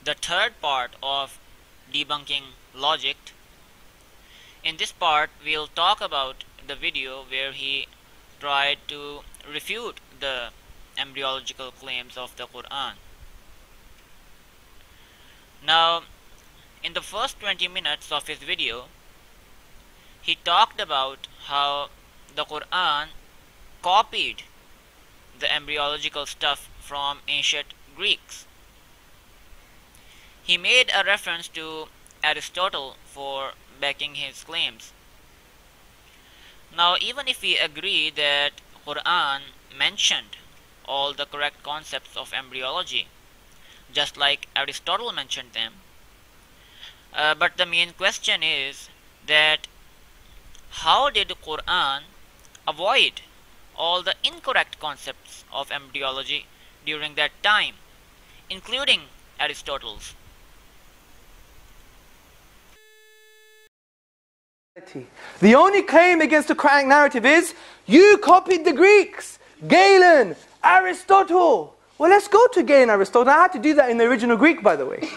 the third part of Debunking Logicked. In this part, we'll talk about the video where he tried to refute the embryological claims of the Quran. Now, in the first 20 minutes of his video, he talked about how the Quran copied the embryological stuff from ancient Greeks. He made a reference to Aristotle for backing his claims. Now, even if we agree that Quran mentioned all the correct concepts of embryology, just like Aristotle mentioned them, but the main question is that how did the Quran avoid all the incorrect concepts of embryology during that time, including Aristotle's? The only claim against the Quranic narrative is, you copied the Greeks, Galen, Aristotle. Well, let's go to Galen and Aristotle. I had to do that in the original Greek, by the way.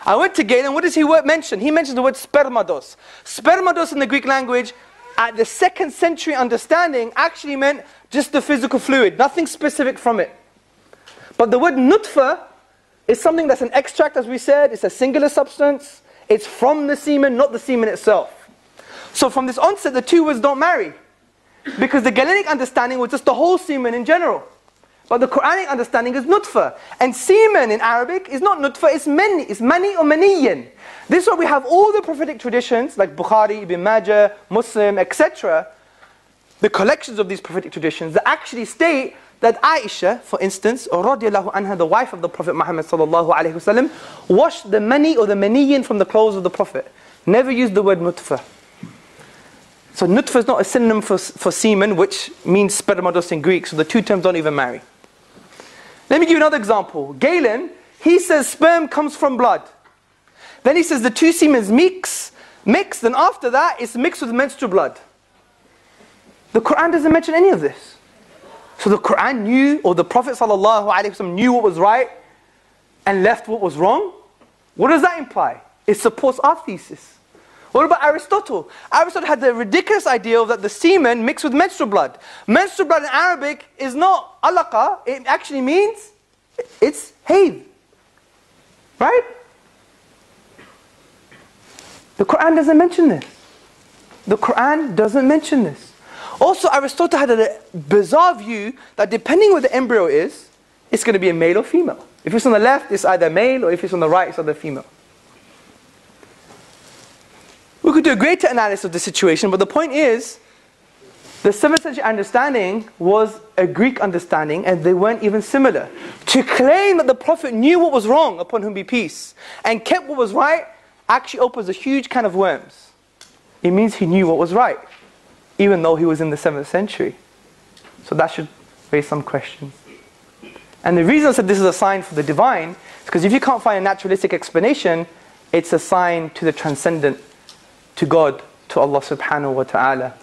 I went to Galen. What does he mention? He mentions the word spermados. Spermados in the Greek language, at the 2nd century understanding, actually meant just the physical fluid, nothing specific from it. But the word nutfa is something that's an extract, as we said. It's a singular substance. It's from the semen, not the semen itself. So from this onset, the two words don't marry. Because the Galenic understanding was just the whole semen in general. But the Quranic understanding is nutfa. And semen in Arabic is not nutfa, it's mani. It's mani or maniyan. This is why we have all the prophetic traditions, like Bukhari, Ibn Majah, Muslim, etc. The collections of these prophetic traditions that actually state that Aisha, for instance, or radiallahu anha, the wife of the Prophet Muhammad sallallahu alaihi wasallam, washed the mani or the maniyan from the clothes of the Prophet. Never used the word nutfa. So nutfa is not a synonym for semen, which means spermados in Greek, so the two terms don't even marry. Let me give you another example. Galen, he says sperm comes from blood. Then he says the two semens mix, then after that it's mixed with menstrual blood. The Quran doesn't mention any of this. So the Quran knew, or the Prophet ﷺ knew what was right and left what was wrong? What does that imply? It supports our thesis. What about Aristotle? Aristotle had the ridiculous idea that the semen mixed with menstrual blood. Menstrual blood in Arabic is not alaqa, it actually means it's hayd. Right? The Quran doesn't mention this. The Quran doesn't mention this. Also, Aristotle had a bizarre view that depending where the embryo is, it's going to be a male or female. If it's on the left, it's either male, or if it's on the right, it's either female. We could do a greater analysis of the situation, but the point is, the 7th century understanding was a Greek understanding, and they weren't even similar. To claim that the Prophet knew what was wrong, upon whom be peace, and kept what was right, actually opens a huge can of worms. It means he knew what was right, even though he was in the 7th century. So that should raise some questions. And the reason I said this is a sign for the divine, is because if you can't find a naturalistic explanation, it's a sign to the transcendent, to God, to Allah subhanahu wa ta'ala.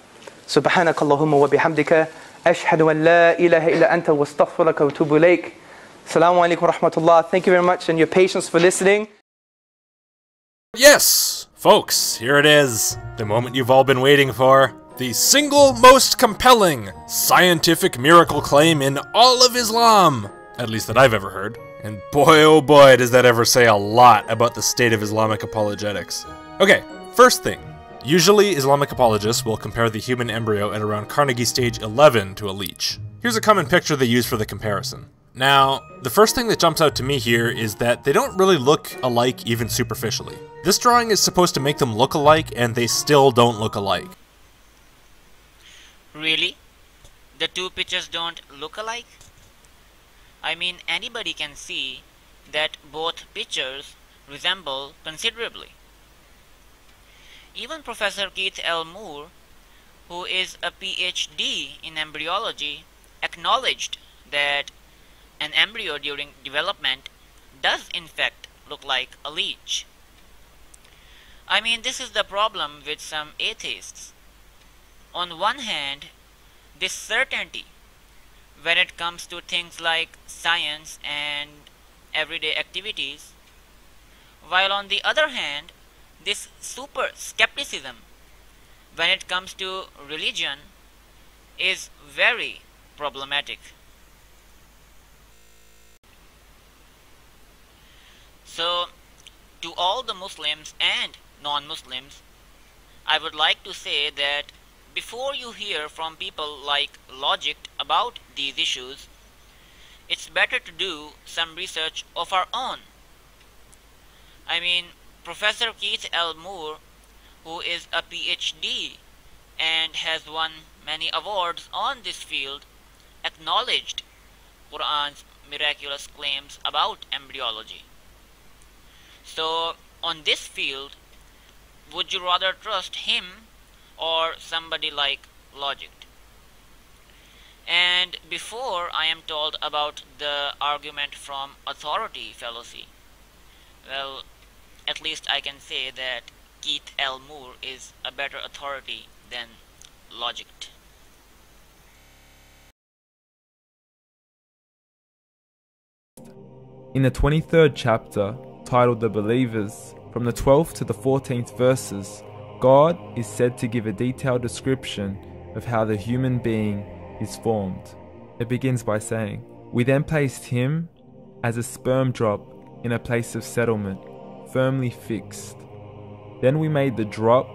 Subhanaka Allahumma wa bihamdika, ashhadu an la ilaha illa anta wa astaghfiruka wa atubu ilayk. Assalamu alaikum wa rahmatullah. Thank you very much and your patience for listening. Yes, folks, here it is. The moment you've all been waiting for. The single most compelling scientific miracle claim in all of Islam. At least that I've ever heard. And boy oh boy does that ever say a lot about the state of Islamic apologetics. Okay. First thing, usually Islamic apologists will compare the human embryo at around Carnegie stage 11 to a leech. Here's a common picture they use for the comparison. Now, the first thing that jumps out to me here is that they don't really look alike even superficially. This drawing is supposed to make them look alike, and they still don't look alike. Really? The two pictures don't look alike? I mean, anybody can see that both pictures resemble considerably. Even Professor Keith L. Moore, who is a PhD in embryology, acknowledged that an embryo during development does in fact look like a leech. I mean, this is the problem with some atheists. On one hand, this certainty when it comes to things like science and everyday activities while on the other hand, this super skepticism when it comes to religion is very problematic. So, to all the Muslims and non-Muslims, I would like to say that before you hear from people like Logicked about these issues, it's better to do some research of our own. I mean, Professor Keith L. Moore, who is a PhD and has won many awards on this field, acknowledged Quran's miraculous claims about embryology. So, on this field, would you rather trust him or somebody like Logicked? And before I am told about the argument from authority fallacy, well, at least I can say that Keith L. Moore is a better authority than Logicked. In the 23rd chapter, titled The Believers, from the 12th to the 14th verses, God is said to give a detailed description of how the human being is formed. It begins by saying, "We then placed him as a sperm drop in a place of settlement, firmly fixed. Then we made the drop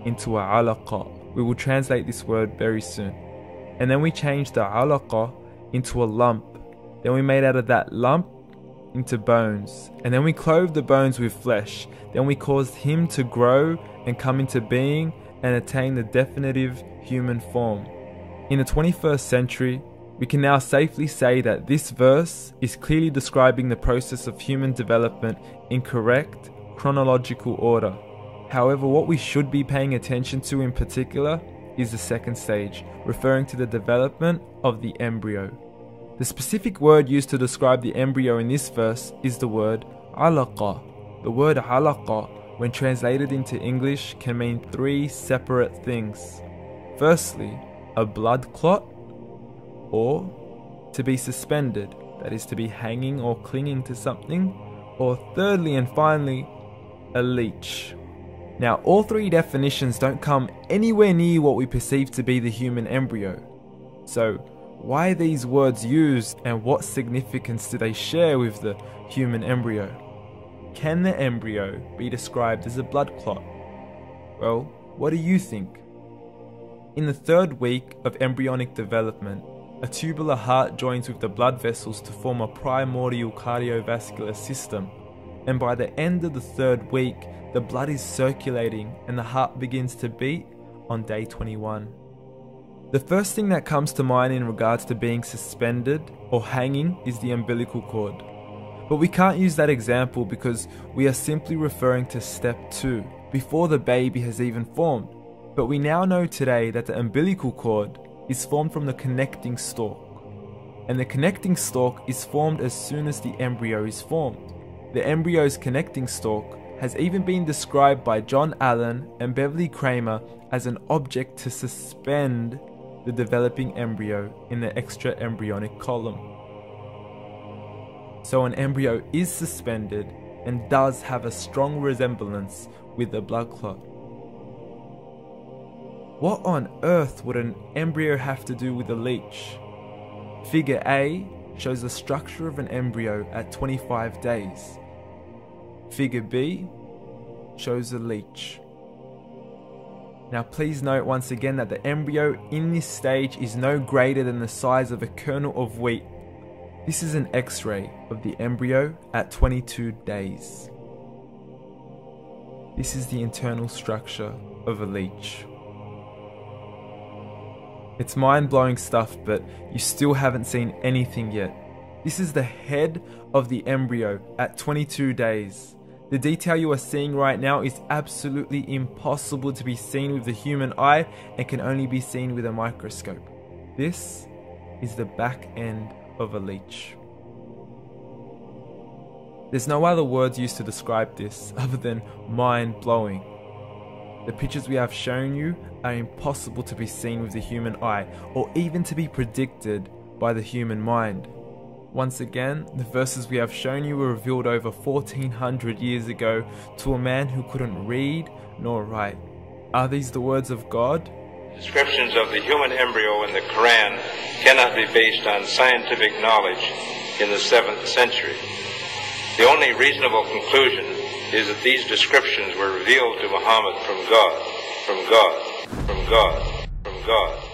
into a alaqa." We will translate this word very soon. "And then we changed the alaqa into a lump. Then we made out of that lump into bones. And then we clothed the bones with flesh. Then we caused him to grow and come into being and attain the definitive human form." In the 21st century, we can now safely say that this verse is clearly describing the process of human development in correct chronological order. However, what we should be paying attention to in particular is the second stage, referring to the development of the embryo. The specific word used to describe the embryo in this verse is the word alaqa. The word alaqa, when translated into English, can mean three separate things. Firstly, a blood clot, or to be suspended, that is to be hanging or clinging to something, or thirdly and finally, a leech. Now, all three definitions don't come anywhere near what we perceive to be the human embryo. So, why are these words used and what significance do they share with the human embryo? Can the embryo be described as a blood clot? Well, what do you think? In the third week of embryonic development, a tubular heart joins with the blood vessels to form a primordial cardiovascular system, and by the end of the third week, the blood is circulating and the heart begins to beat on day 21. The first thing that comes to mind in regards to being suspended or hanging is the umbilical cord. But we can't use that example because we are simply referring to step 2, before the baby has even formed. But we now know today that the umbilical cord is formed from the connecting stalk. And the connecting stalk is formed as soon as the embryo is formed. The embryo's connecting stalk has even been described by John Allen and Beverly Kramer as an object to suspend the developing embryo in the extra-embryonic column. So an embryo is suspended and does have a strong resemblance with a blood clot. What on earth would an embryo have to do with a leech? Figure A shows the structure of an embryo at 25 days. Figure B shows a leech. Now please note once again that the embryo in this stage is no greater than the size of a kernel of wheat. This is an X-ray of the embryo at 22 days. This is the internal structure of a leech. It's mind-blowing stuff, but you still haven't seen anything yet. This is the head of the embryo at 22 days. The detail you are seeing right now is absolutely impossible to be seen with the human eye and can only be seen with a microscope. This is the back end of a leech. There's no other words used to describe this other than mind-blowing. The pictures we have shown you are impossible to be seen with the human eye or even to be predicted by the human mind. Once again, the verses we have shown you were revealed over 1400 years ago to a man who couldn't read nor write. Are these the words of God? Descriptions of the human embryo in the Quran cannot be based on scientific knowledge in the 7th century. The only reasonable conclusion is that these descriptions were revealed to Muhammad from God, from God, from God, from God.